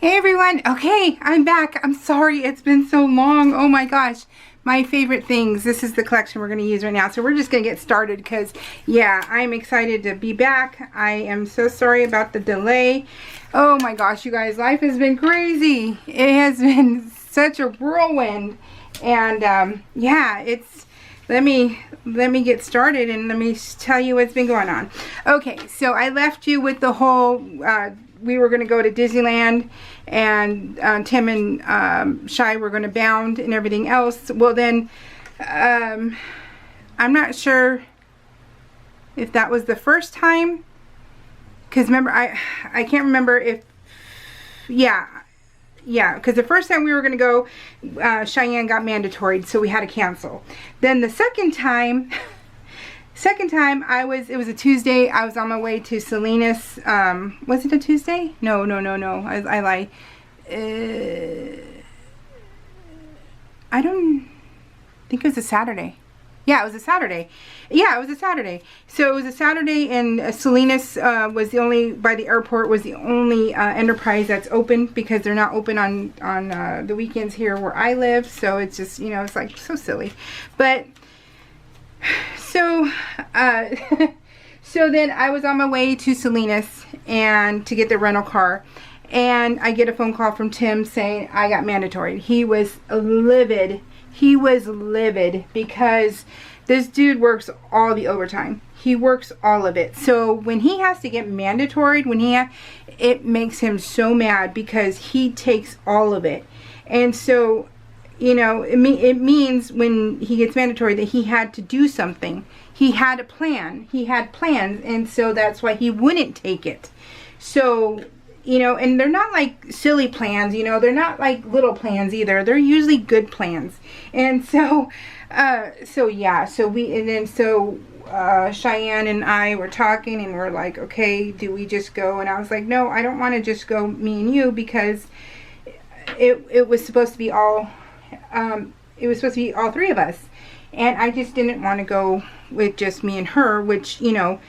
Hey everyone, okay, I'm back. I'm sorry it's been so long. Oh my gosh, my favorite things. This is the collection we're going to use right now. So we're just going to get started because, yeah, I'm excited to be back. I am so sorry about the delay. Oh my gosh, you guys, life has been crazy. It has been such a whirlwind. And yeah, let me get started and let me tell you what's been going on. Okay, so I left you with the whole we were going to go to Disneyland, and Tim and Shai were going to Bound and everything else. Well then, I'm not sure if that was the first time, because remember, I can't remember if, yeah, because the first time we were going to go, Cheyenne got mandatory, so we had to cancel. Then the second time, it was a Tuesday. I was on my way to Salinas. Was it a Tuesday? No. I lie. I don't think it was a Saturday. Yeah, it was a Saturday. Yeah, it was a Saturday. So it was a Saturday, and Salinas was the only, by the airport, was the only enterprise that's open, because they're not open on the weekends here where I live. So it's just, you know, it's like so silly. But so so then I was on my way to Salinas and to get the rental car, and I get a phone call from Tim saying I got mandatory. He was livid. He was livid because this dude works all the overtime. He works all of it. So when he has to get mandatory, it makes him so mad because he takes all of it. And so, you know, it means when he gets mandatory that he had to do something. He had a plan. He had plans, and so that's why he wouldn't take it. So, you know, and they're not like silly plans, you know, they're not like little plans either. They're usually good plans. And so, Cheyenne and I were talking, and we're like, okay, do we just go? And I was like, no, I don't want to just go me and you, because it was supposed to be all three of us, and I just didn't want to go with just me and her, which, you know,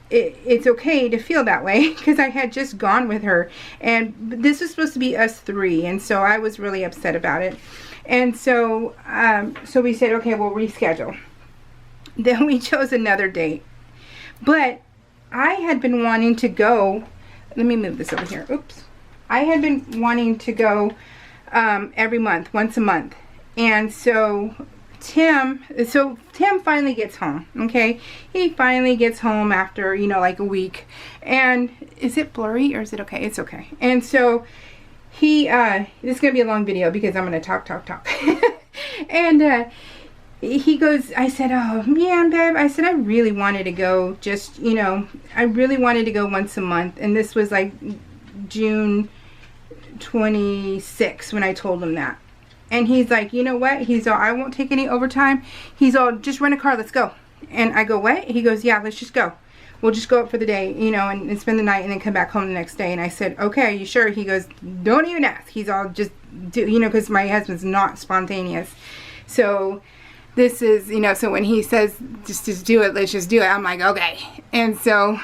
it's okay to feel that way, because I had just gone with her, and this was supposed to be us three, and so I was really upset about it. And so we said, okay, we'll reschedule. Then we chose another date, but I had been wanting to go, let me move this over here, oops. I had been wanting to go every month, once a month. And so Tim finally gets home, okay? He finally gets home after, you know, like a week. And is it blurry or is it okay? It's okay. And so this is going to be a long video because I'm going to talk. And he goes, I said, oh, yeah, babe. I said, I really wanted to go, just, you know, I really wanted to go once a month. And this was like June 26 when I told him that. And he's like, you know what? He's all, I won't take any overtime. He's all, just rent a car, let's go. And I go, what? He goes, yeah, let's just go. We'll just go up for the day, you know, and spend the night and then come back home the next day. And I said, okay, are you sure? He goes, don't even ask. He's all, just do, you know, because my husband's not spontaneous. So this is, you know, so when he says, just do it, let's just do it, I'm like, okay. And so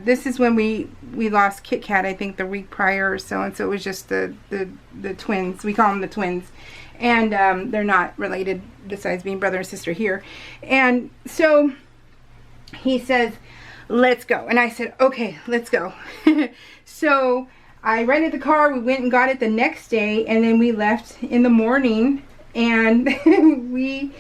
this is when we lost Kit Kat, I think the week prior or so. And so it was just the twins. We call them the twins. And they're not related besides being brother and sister here. And so he says, let's go. And I said, okay, let's go. So I rented the car. We went and got it the next day. And then we left in the morning. And we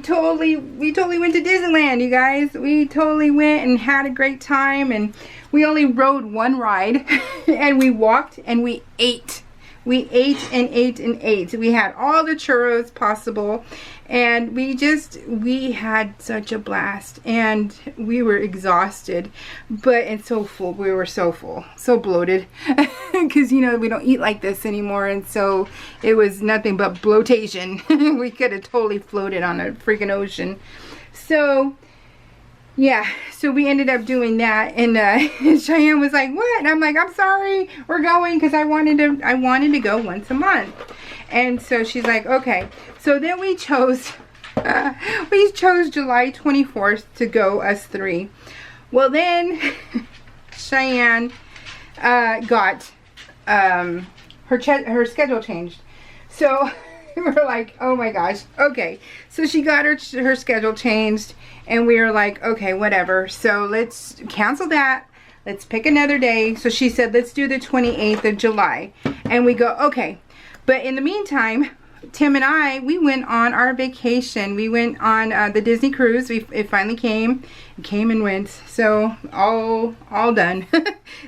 totally went to Disneyland, you guys. We totally went and had a great time. And we only rode one ride. And we walked and we ate. We ate and ate and ate. We had all the churros possible, and we had such a blast, and we were exhausted, and so full. We were so full, so bloated, because, you know, we don't eat like this anymore, and so it was nothing but bloatation. We could have totally floated on a freaking ocean. So yeah, so we ended up doing that, and Cheyenne was like, what? And I'm like, I'm sorry, we're going, because I wanted to go once a month. And so she's like, okay. So then we chose July 24th to go, us three. Well then Cheyenne got her schedule changed. So we were like, oh my gosh, okay. So she got her schedule changed, and we were like, okay, whatever. So let's cancel that. Let's pick another day. So she said, let's do the 28th of July. And we go, okay. But in the meantime, Tim and I, we went on our vacation. We went on the Disney cruise. It finally came. It came and went. So all done.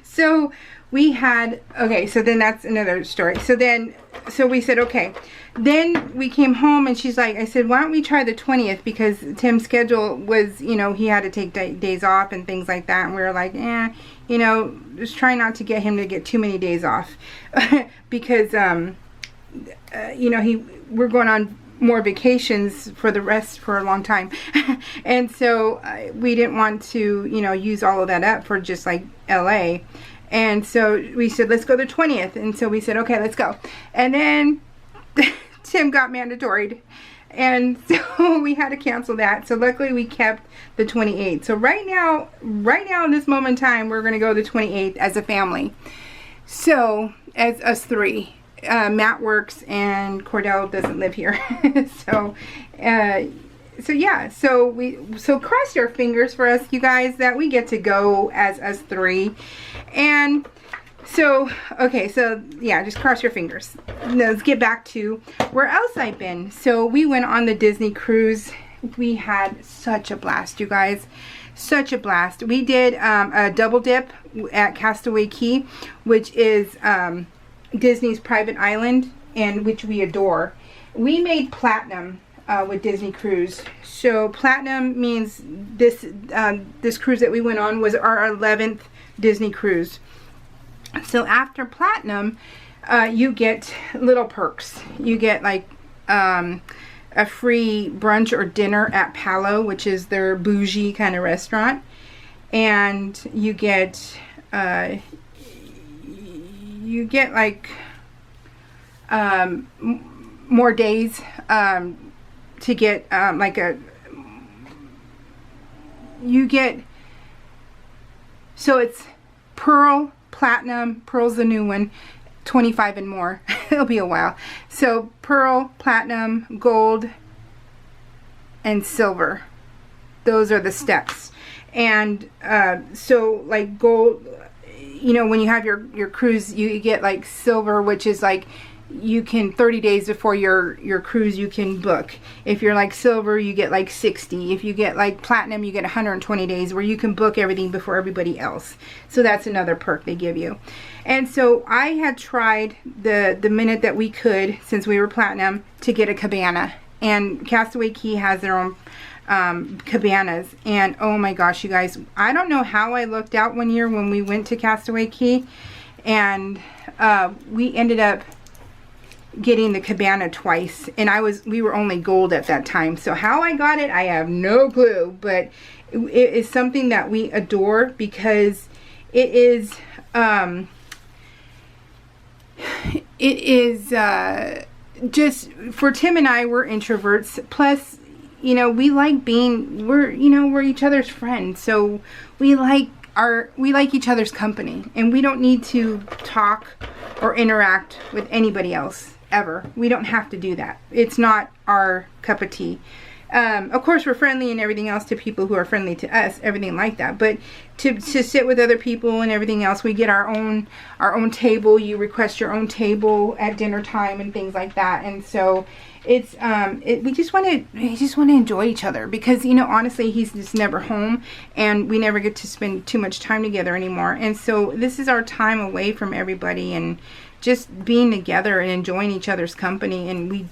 So we had, okay, so then that's another story. So we said, okay. Then we came home, and she's like, I said, why don't we try the 20th? Because Tim's schedule was, you know, he had to take days off and things like that. And we were like, you know, just try not to get him to get too many days off. Because, you know, we're going on more vacations for a long time. And so we didn't want to, you know, use all of that up for just like LA. And so we said, let's go the 20th. And so we said, okay, let's go. And then Tim got mandatoried, and so we had to cancel that. So luckily we kept the 28th. So right now in this moment in time, we're going to go the 28th as a family. So as us three, Matt works and Cordell doesn't live here. So yeah, so cross your fingers for us, you guys, that we get to go as us three. And so, okay, so yeah, just cross your fingers. Now, let's get back to where else I've been. So we went on the Disney cruise. We had such a blast, you guys. Such a blast. We did a double dip at Castaway Cay, which is Disney's private island, and which we adore. We made platinum with Disney Cruise. So platinum means this cruise that we went on was our 11th Disney cruise. So after platinum, you get little perks. You get like a free brunch or dinner at Palo, which is their bougie kind of restaurant, and you get like more days to get so it's Pearl, Platinum. Pearl's the new one, 25 and more. It'll be a while. So Pearl, Platinum, Gold, and Silver. Those are the steps. And so like Gold, you know, when you have your cruise, you get like Silver, which is like you can 30 days before your cruise you can book. If you're like Silver, you get like 60. If you get like Platinum, you get 120 days where you can book everything before everybody else. So that's another perk they give you. And so I had tried the minute that we could, since we were Platinum, to get a cabana. And Castaway Cay has their own cabanas, and oh my gosh, you guys, I don't know how I looked out one year when we went to Castaway Cay, and we ended up getting the cabana twice, and we were only Gold at that time. So how I got it, I have no clue, but it is something that we adore, because it is just for Tim and I, we're introverts, plus, you know, we like we're each other's friends, so we like each other's company, and we don't need to talk or interact with anybody else ever. We don't have to do that. It's not our cup of tea. Of course, we're friendly and everything else to people who are friendly to us, everything like that. But to sit with other people and everything else, we get our own table. You request your own table at dinner time and things like that. And so it's we just want to enjoy each other, because, you know, honestly, he's just never home, and we never get to spend too much time together anymore. And so this is our time away from everybody, and just being together and enjoying each other's company. And we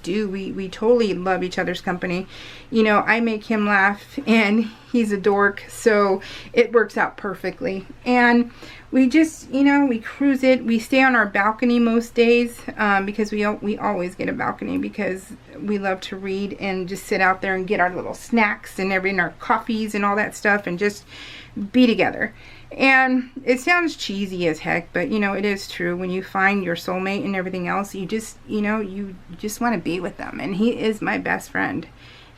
totally love each other's company. You know, I make him laugh, and he's a dork, so it works out perfectly. And we just, you know, we cruise it. We stay on our balcony most days, because we always get a balcony, because we love to read and just sit out there and get our little snacks and our coffees and all that stuff, and just be together. And it sounds cheesy as heck, but, you know, it is true. When you find your soulmate and everything else, you just, you know, you just want to be with them. And he is my best friend.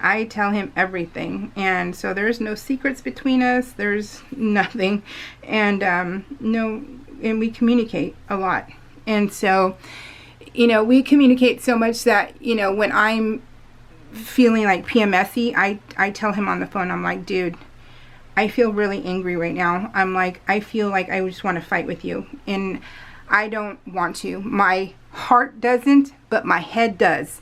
I tell him everything, and so there's no secrets between us. There's nothing, and and we communicate a lot. And so, you know, we communicate so much that, you know, when I'm feeling like PMSy, I tell him on the phone, I'm like, dude, I feel really angry right now. I'm like, I feel like I just want to fight with you. And I don't want to. My heart doesn't, but my head does.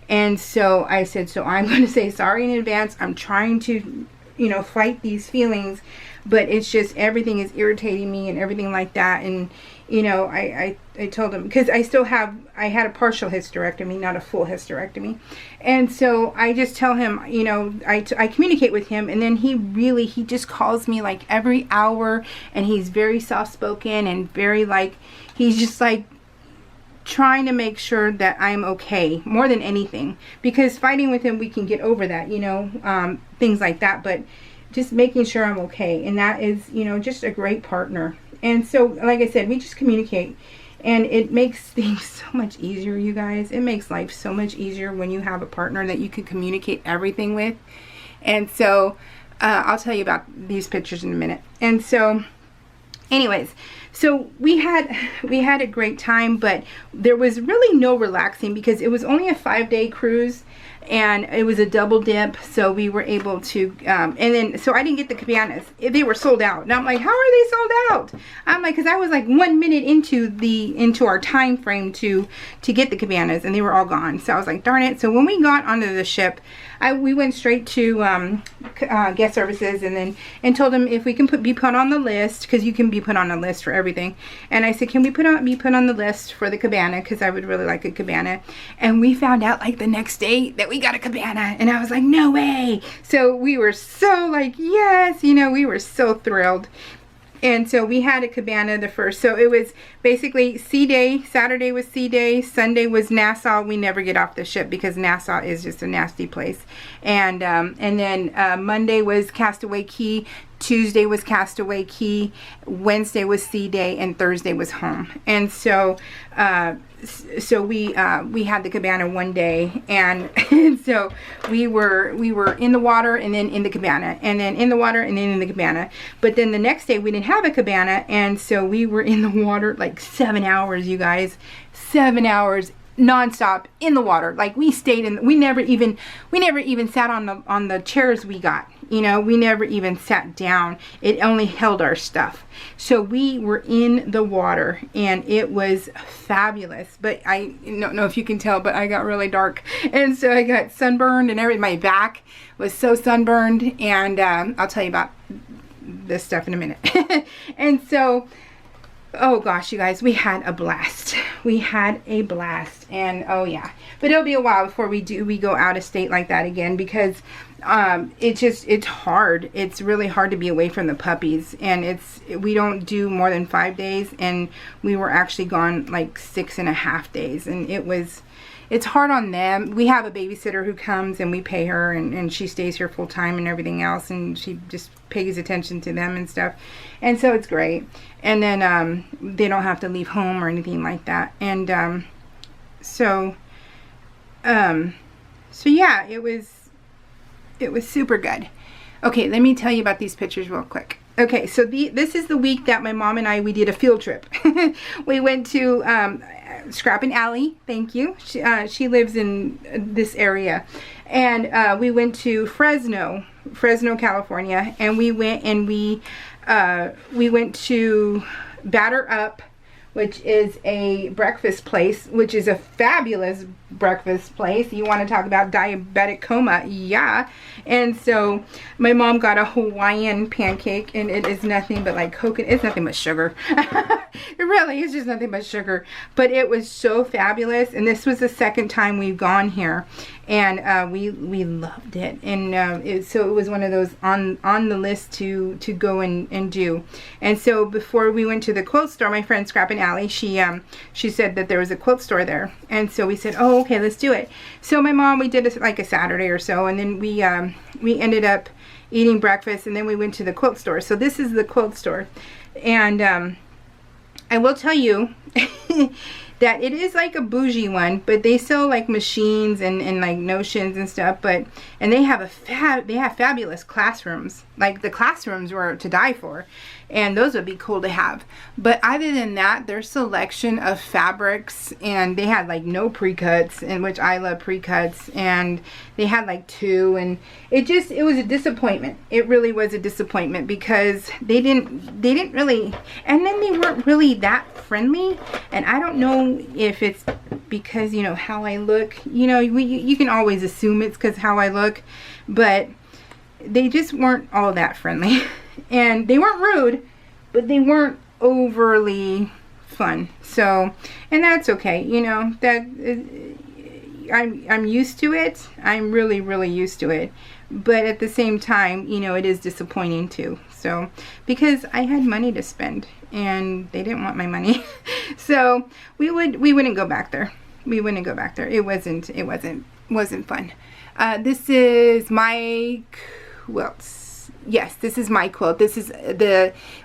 And so I said, so I'm going to say sorry in advance. I'm trying to, you know, fight these feelings, but it's just everything is irritating me and everything like that. And, you know, I told him, because I had a partial hysterectomy, not a full hysterectomy. And so I just tell him, you know, I communicate with him, and then he just calls me like every hour, and he's very soft-spoken and very like, he's just like trying to make sure that I'm okay more than anything, because fighting with him, we can get over that, you know, things like that, but just making sure I'm okay. And that is, you know, just a great partner. And so, like I said, we just communicate, and it makes things so much easier, you guys. It makes life so much easier when you have a partner that you can communicate everything with. And so, I'll tell you about these pictures in a minute. And so, anyways, so we had a great time, but there was really no relaxing because it was only a 5-day cruise. And it was a double dip, so we were able to, and then, so I didn't get the cabanas. They were sold out. And I'm like, how are they sold out? I'm like, because I was like 1 minute into our time frame to get the cabanas, and they were all gone. So I was like, darn it. So when we got onto the ship, we went straight to guest services, and told them if we can be put on the list, because you can be put on a list for everything. And I said, can we be put on the list for the cabana, because I would really like a cabana. And we found out like the next day that we got a cabana, and I was like, no way. So we were so like, yes, you know, we were so thrilled. And so we had a cabana the first, so it was basically sea day. Saturday was sea day, Sunday was Nassau. We never get off the ship because Nassau is just a nasty place. And then Monday was Castaway Cay, Tuesday was Castaway Cay, Wednesday was sea day, and Thursday was home. And so we had the cabana one day, and so we were in the water, and then in the cabana, and then in the water, and then in the cabana. But then the next day we didn't have a cabana, and so we were in the water like 7 hours, you guys. 7 hours nonstop in the water. Like we stayed in, we never even sat on the chairs we got, you know. We never even sat down. It only held our stuff. So we were in the water, and it was fabulous. But I don't know if you can tell, but I got really dark, and so I got sunburned, and everything. My back was so sunburned, and I'll tell you about this stuff in a minute. And so, oh gosh, you guys, we had a blast. We had a blast. And oh yeah, but it'll be a while before we go out of state like that again, because it's hard. It's really hard to be away from the puppies, and we don't do more than 5 days, and we were actually gone like 6.5 days, and it's hard on them. We have a babysitter who comes, and we pay her, and she stays here full time and everything else, and she just pays attention to them and stuff. And so it's great. And then they don't have to leave home or anything like that. And so yeah, it was super good. Okay, let me tell you about these pictures real quick. Okay, so this is the week that my mom and we did a field trip. We went to Scrappin' Alley. Thank you. She lives in this area. And we went to Fresno, California. And we went to Batter Up, which is a breakfast place, which is a fabulous breakfast place. You want to talk about diabetic coma? Yeah. And so my mom got a Hawaiian pancake, and it is nothing but like coconut. It's nothing but sugar. It really is just nothing but sugar. But it was so fabulous. And this was the second time we've gone here, and we loved it. And so it was one of those on the list to go and do. And so before we went to the quilt store, my friend Scrappin' Alley, she said that there was a quilt store there, and so we said, oh, okay, let's do it. So my mom, we did it like a Saturday or so, and then we ended up eating breakfast, and then we went to the quilt store. So this is the quilt store, and I will tell you that it is like a bougie one, but they sell like machines and like notions and stuff, and they have fabulous classrooms. Like the classrooms were to die for, and those would be cool to have. But other than that, their selection of fabrics, and they had like no pre-cuts, in which I love pre-cuts, and they had like 2, and it was a disappointment. It really was a disappointment, because they didn't really, and then they weren't really that friendly. And I don't know if it's because, you know, how I look. You know, you can always assume it's because how I look, but they just weren't all that friendly. And they weren't rude, but they weren't overly fun. So, and that's okay. You know, that I'm used to it. I'm really, really used to it. But at the same time, you know, it is disappointing too. So, because I had money to spend and they didn't want my money. So we wouldn't go back there. We wouldn't go back there. It wasn't fun. This is my quilts. Yes, this is my quilt. This is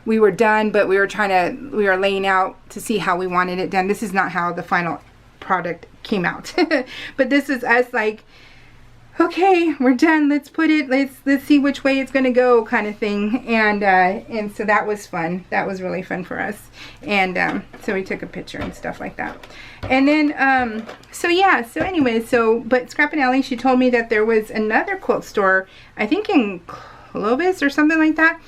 we were done, but we were laying out to see how we wanted it done. This is not how the final product came out. But this is us like, okay, we're done. Let's put it, let's see which way it's going to go, kind of thing. And so that was fun. That was really fun for us. And so we took a picture and stuff like that. And then so yeah, so anyway, but Scrap and Ellie, she told me that there was another quilt store, I think in Clovis or something like that.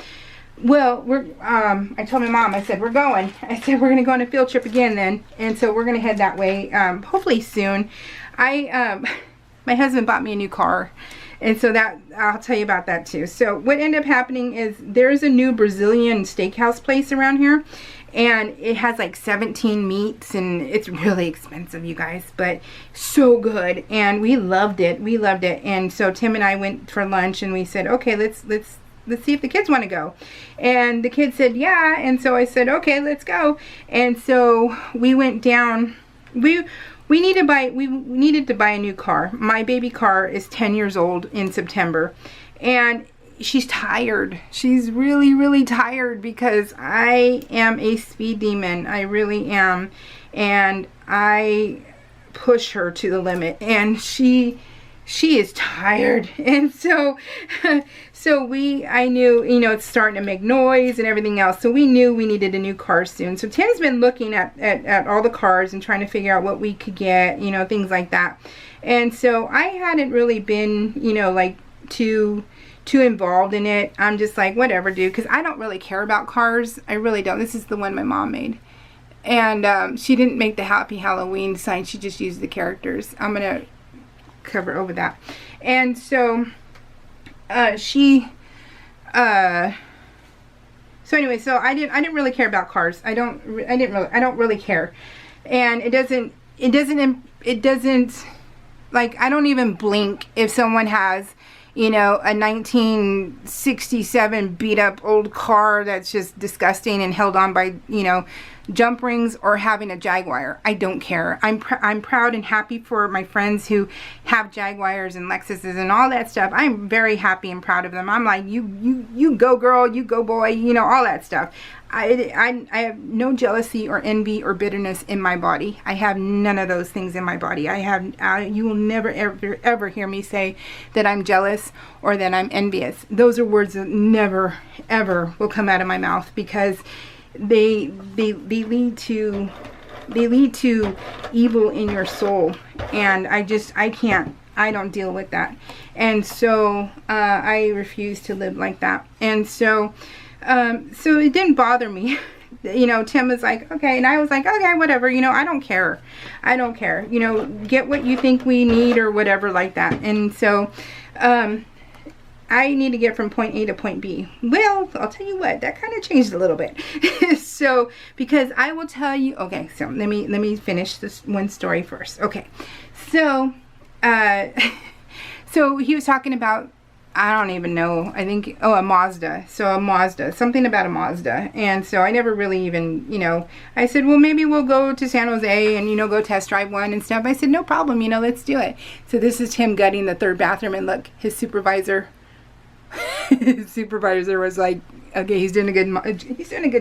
Well, I told my mom, I said, we're going. I said, we're going to go on a field trip again then. And so we're going to head that way, hopefully soon. My husband bought me a new car. And so that, I'll tell you about that too. So what ended up happening is there's a new Brazilian steakhouse place around here. And it has like 17 meats, and it's really expensive, you guys, but so good. And we loved it. We loved it. And so Tim and I went for lunch, and we said, okay, let's see if the kids want to go. And the kids said, yeah. And so I said, okay, let's go. And so we went down. We needed to buy a new car. My baby car is 10 years old in September, and she's tired. She's really, really tired, because I am a speed demon. I really am. And I push her to the limit, and she is tired. And so I knew, you know, it's starting to make noise and everything else. So we knew we needed a new car soon. So Tim's been looking at all the cars and trying to figure out what we could get, you know, things like that. And so I hadn't really been, you know, like too involved in it. I'm just like, whatever, dude, because I don't really care about cars. I really don't. This is the one my mom made. And she didn't make the Happy Halloween sign. She just used the characters. I'm going to cover over that. And so so anyway, so I didn't really care about cars. I don't really care. And it doesn't like, I don't even blink if someone has, you know, a 1967 beat up old car that's just disgusting and held on by, you know, jump rings, or having a Jaguar. I don't care. I'm proud and happy for my friends who have Jaguars and Lexuses and all that stuff. I'm very happy and proud of them. I'm like, you go girl, you go boy, you know, all that stuff. I have no jealousy or envy or bitterness in my body. I have none of those things in my body. You will never ever hear me say that I'm jealous or that I'm envious. Those are words that never ever will come out of my mouth, because they lead to evil in your soul, and I don't deal with that. And so I refuse to live like that. And so so it didn't bother me. You know, Tim was like, okay, and I was like, okay, whatever, you know, I don't care, you know, get what you think we need or whatever like that. And so I need to get from point A to point B. Well, I'll tell you what, that kind of changed a little bit. So, because I will tell you, okay, so let me finish this one story first. Okay, so so he was talking about, I don't even know, I think, oh, a Mazda. So a Mazda, something about a Mazda. And so I never really even, you know, I said, well, maybe we'll go to San Jose and, you know, go test drive one and stuff. I said, no problem, you know, let's do it. So this is him gutting the third bathroom, and look, his supervisor was like, okay, he's doing a good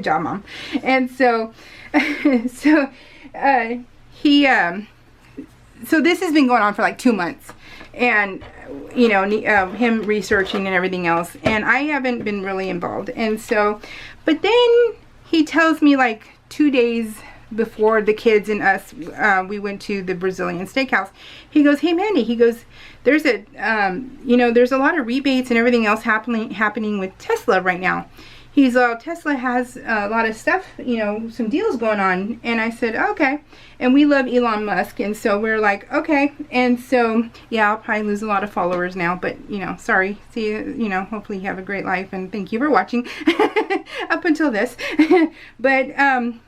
job, Mom. And so he so this has been going on for like 2 months, and you know, him researching and everything else, and I haven't been really involved. And so, but then he tells me like 2 days before the kids and us, we went to the Brazilian steakhouse. He goes, "Hey Mandy," he goes, "there's a you know, there's a lot of rebates and everything else happening with Tesla right now." He's Tesla has a lot of stuff, you know, some deals going on. And I said, okay. And we love Elon Musk, and so we're like, okay. And so, yeah, I'll probably lose a lot of followers now, but, you know, sorry. See you know, hopefully you have a great life, and thank you for watching up until this. But I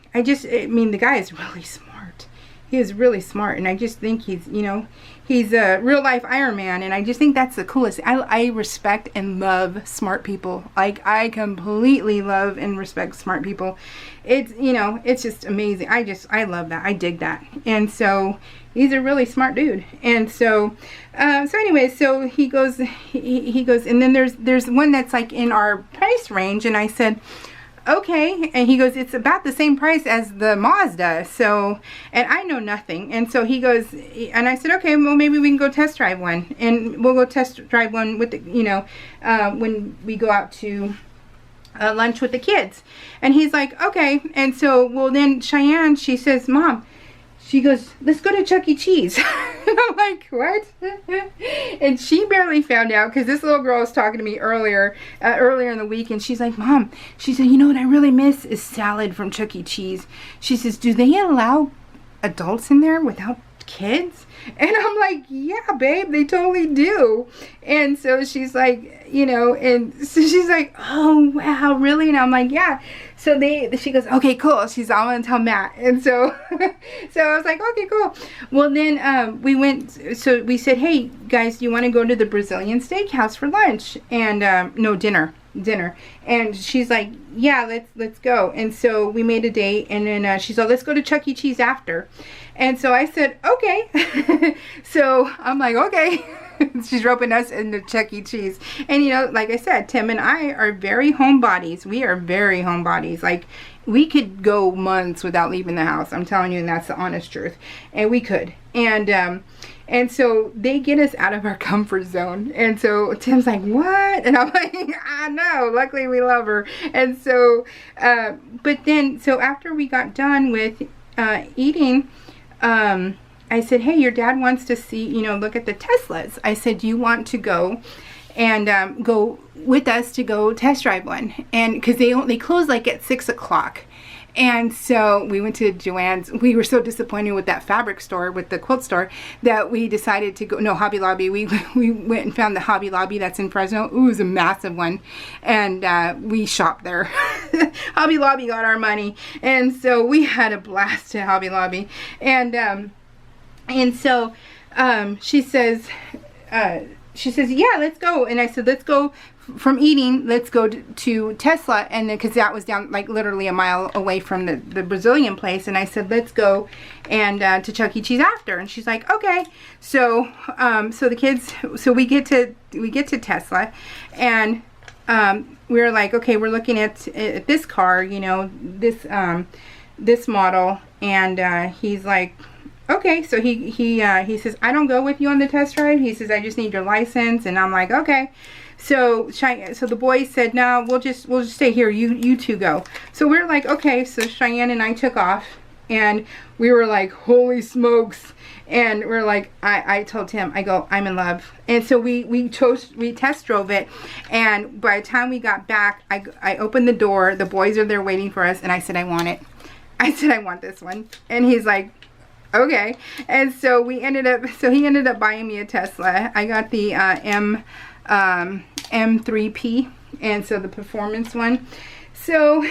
mean, the guy is really smart. He is really smart, and I just think he's, you know, he's a real life Iron Man, and I just think that's the coolest. I respect and love smart people. Like, I completely love and respect smart people. It's, you know, it's just amazing. I love that. I dig that. And so he's a really smart dude. And so anyway, so he goes, and then there's one that's like in our price range, and I said, okay. And he goes, it's about the same price as the Mazda. So, and I know nothing. And so he goes, and I said, okay, well, maybe we can go test drive one, and we'll go test drive one with the, you know, when we go out to lunch with the kids. And he's like, okay. And so, well, then Cheyenne, she says, Mom, she goes, let's go to Chuck E. Cheese. And I'm like, what? And she barely found out, because this little girl was talking to me earlier in the week, and she's like, Mom, she said, you know what I really miss is salad from Chuck E. Cheese. She says, do they allow adults in there without kids? And I'm like, yeah, babe, they totally do. And so she's like, you know, and so she's like, oh, wow, really? And I'm like, yeah. So she goes, okay, cool. She's all gonna tell Matt. And so, so I was like, okay, cool. Well, then we went, so we said, hey, guys, do you want to go to the Brazilian steakhouse for lunch? And, no, dinner. And she's like, yeah, let's go. And so we made a date, and then she's like, let's go to Chuck E. Cheese after. And so I said, okay. So I'm like, okay. She's roping us into Chuck E. Cheese. And, you know, like I said, Tim and I are very homebodies. We are very homebodies. Like, we could go months without leaving the house. I'm telling you, and that's the honest truth. And we could. And so they get us out of our comfort zone. And so Tim's like, what? And I'm like, I know. Luckily, we love her. And so, but then, so after we got done with eating, I said, hey, your dad wants to see, you know, look at the Teslas. I said, do you want to go and go with us to go test drive one? And because they close like at 6 o'clock. And so we went to Joann's. We were so disappointed with that fabric store, with the quilt store, that we decided to go, no, Hobby Lobby. We went and found the Hobby Lobby that's in Fresno. Ooh, it was a massive one. And we shopped there. Hobby Lobby got our money. And so we had a blast at Hobby Lobby. And so she says, yeah, let's go. And I said, let's go from eating, let's go to Tesla. And then, because that was down like literally a mile away from the Brazilian place. And I said, let's go and to Chuck E. Cheese after. And she's like, okay. So so the kids, so we get to Tesla, and we're like, okay, we're looking at this car, you know, this model. And he's like, okay. So he says, I don't go with you on the test drive. He says, I just need your license. And I'm like, okay. So the boys said, no, we'll just stay here. You two go. So we're like, okay. So Cheyenne and I took off, and we were like, holy smokes. And we're like, I told Tim, I go, I'm in love. And so we test drove it. And by the time we got back, I opened the door. The boys are there waiting for us. And I said, I want it. I said, I want this one. And he's like, okay. And so he ended up buying me a Tesla. I got the M3P, and so the performance one. So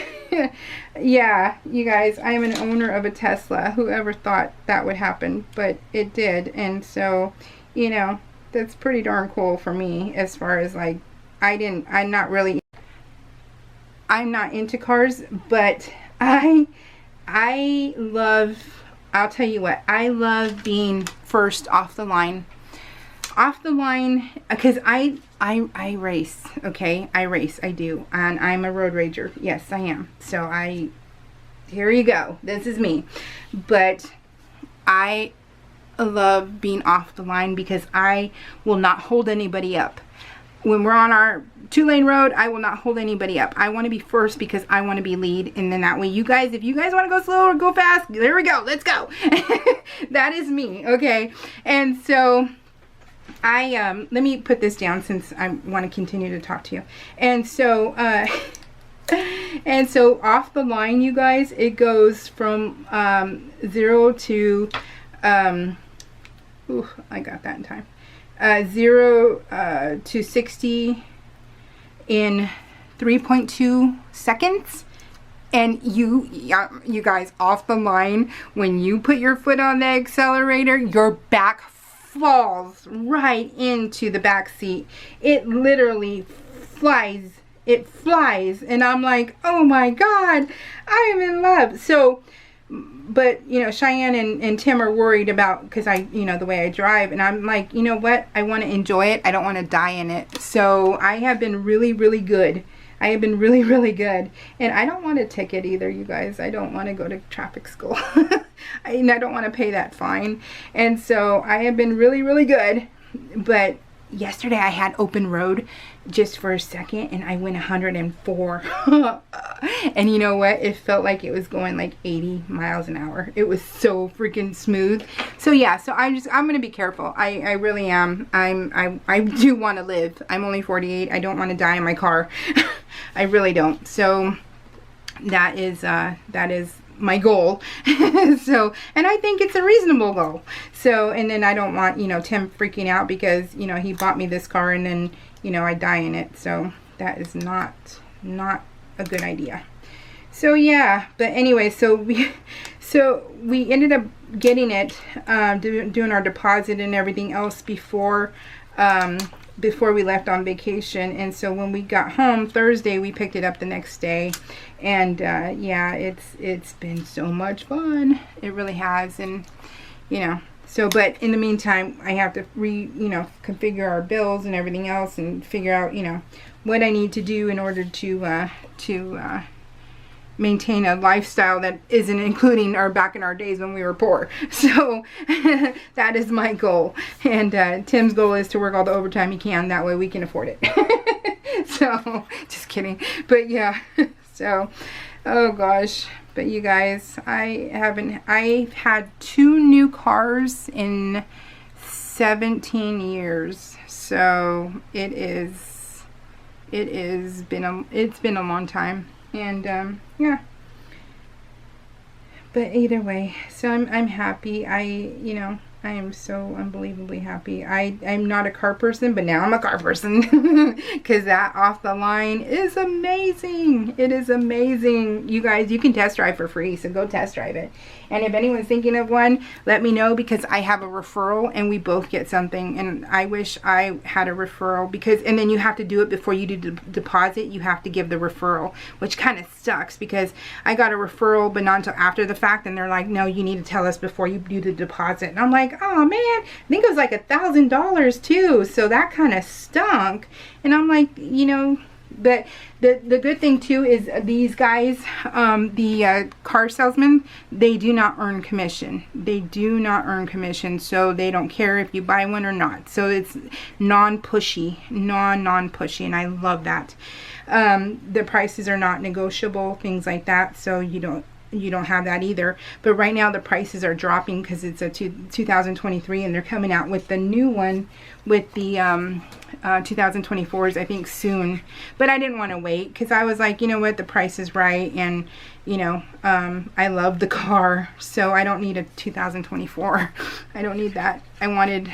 yeah, you guys, I am an owner of a Tesla. Whoever thought that would happen, but it did. And so, you know, that's pretty darn cool for me, as far as like, I'm not into cars, but I love, I'll tell you what, I love being first off the line, because I race, okay? I race, I do, and I'm a road rager. Yes, I am. So here you go. This is me. But I love being off the line because I will not hold anybody up. When we're on our 2-lane road, I will not hold anybody up. I want to be first because I want to be lead, and then that way you guys, if you guys want to go slow or go fast, there we go, let's go. That is me, okay? And so I let me put this down since I want to continue to talk to you. And so and so off the line, you guys, it goes from 0 to ooh, I got that in time. 0 to 60 in 3.2 seconds. And you guys, off the line, when you put your foot on the accelerator, your back falls right into the back seat. It literally flies. It flies. And I'm like, oh my God, I am in love. So, but you know, Cheyenne and Tim are worried about, because the way I drive, and I'm like, you know what, I want to enjoy it, I don't want to die in it. So I have been really good. I have been really good, and I don't want a ticket either, you guys. I don't want to go to traffic school. And I don't want to pay that fine. And so I have been really good. But yesterday I had open road just for a second, and I went 104. And you know what? It felt like it was going like 80 miles an hour. It was so freaking smooth. So yeah, so I'm gonna be careful. I really am. I do want to live. I'm only 48. I don't want to die in my car. I really don't. So that is my goal. So, and I think it's a reasonable goal. So, and then I don't want, Tim freaking out because, he bought me this car and then, I die in it. So that is not a good idea. So yeah, but anyway, so we ended up getting it, doing our deposit and everything else before we left on vacation. And so when we got home Thursday, we picked it up the next day. And yeah, it's been so much fun. It really has. And so, but in the meantime, I have to configure our bills and everything else, and figure out what I need to do in order to maintain a lifestyle that isn't including back in our days when we were poor. So that is my goal. And Tim's goal is to work all the overtime he can. That way we can afford it. So just kidding. But yeah. So, oh gosh. But you guys, I've had 2 new cars in 17 years. So it's been a long time. And yeah, but either way, so I'm happy. I am so unbelievably happy. I'm not a car person, but now I'm a car person because that off the line is amazing. It is amazing. You guys, you can test drive for free, so go test drive it. And if anyone's thinking of one, let me know, because I have a referral and we both get something. And I wish I had a referral, and then you have to do it before you do the deposit. You have to give the referral, which kind of sucks, because I got a referral but not until after the fact, and they're like, no, you need to tell us before you do the deposit. And I'm like, oh man, I think it was like $1,000 too, so that kind of stunk. And I'm like, but the good thing too is these guys, the car salesmen, they do not earn commission. They do not earn commission, so they don't care if you buy one or not. So it's non-pushy, non-pushy, and I love that. The prices are not negotiable, things like that, so you don't have that either. But right now the prices are dropping because it's a 2023, and they're coming out with the new one with the 2024s, I think, soon. But I didn't want to wait because I was like, you know what, the price is right, and I love the car, so I don't need a 2024. I don't need that. I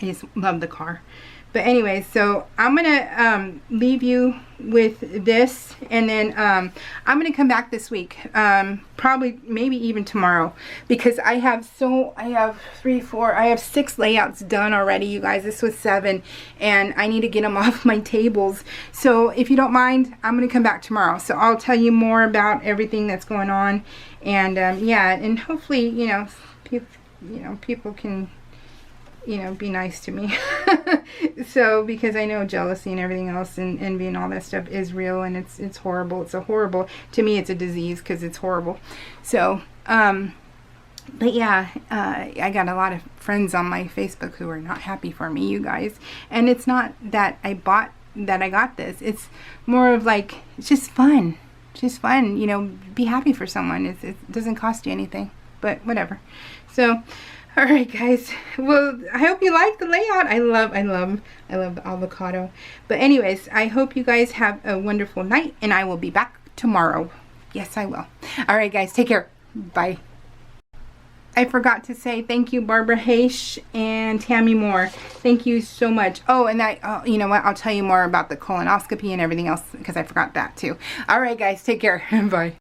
just love the car. But anyway, so I'm gonna leave you with this, and then I'm gonna come back this week, probably maybe even tomorrow, because I have 6 layouts done already, you guys. This was 7, and I need to get them off my tables. So if you don't mind, I'm gonna come back tomorrow, so I'll tell you more about everything that's going on. And yeah, and hopefully people can be nice to me. So, because I know jealousy and everything else and envy and all that stuff is real, and it's horrible. It's a horrible, to me it's a disease because it's horrible. So But yeah, I got a lot of friends on my Facebook who are not happy for me, you guys. And it's not that I got this. It's more of like, it's just fun. It's just fun, you know, be happy for someone. It doesn't cost you anything, but whatever. So, all right, guys. Well, I hope you like the layout. I love the avocado. But anyways, I hope you guys have a wonderful night, and I will be back tomorrow. Yes, I will. All right, guys. Take care. Bye. I forgot to say thank you, Barbara Haish and Tammy Moore. Thank you so much. Oh, and you know what? I'll tell you more about the colonoscopy and everything else because I forgot that too. All right, guys. Take care. Bye.